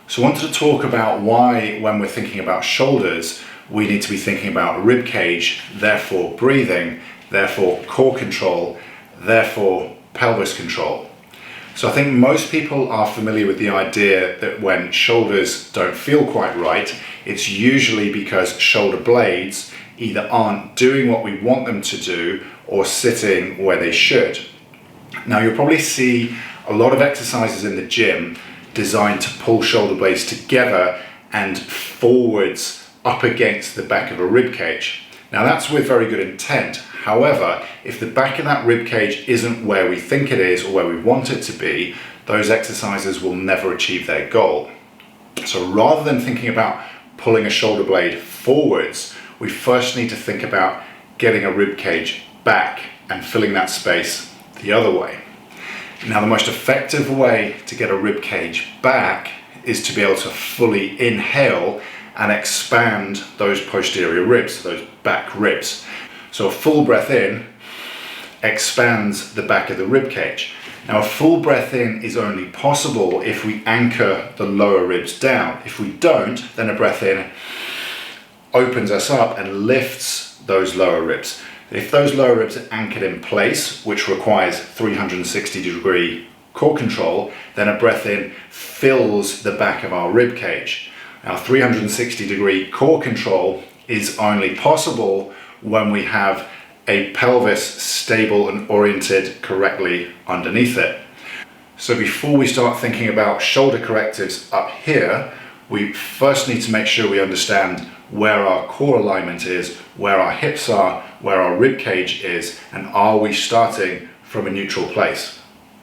So I wanted to talk about why, when we're thinking about shoulders, we need to be thinking about rib cage, therefore breathing, therefore core control, therefore pelvis control. So I think most people are familiar with the idea that when shoulders don't feel quite right, it's usually because shoulder blades either aren't doing what we want them to do or sitting where they should. Now you'll probably see a lot of exercises in the gym designed to pull shoulder blades together and forwards up against the back of a rib cage. Now that's with very good intent. However, if the back of that rib cage isn't where we think it is or where we want it to be, those exercises will never achieve their goal. So rather than thinking about pulling a shoulder blade forwards, we first need to think about getting a rib cage back and filling that space the other way. Now, the most effective way to get a rib cage back is to be able to fully inhale and expand those posterior ribs, those back ribs. So a full breath in expands the back of the rib cage. Now, a full breath in is only possible if we anchor the lower ribs down. If we don't, then a breath in opens us up and lifts those lower ribs. If those lower ribs are anchored in place, which requires 360-degree core control, then a breath in fills the back of our rib cage. Now, 360-degree core control is only possible when we have a pelvis stable and oriented correctly underneath it. So before we start thinking about shoulder correctives up here, we first need to make sure we understand where our core alignment is, where our hips are, where our rib cage is, and are we starting from a neutral place?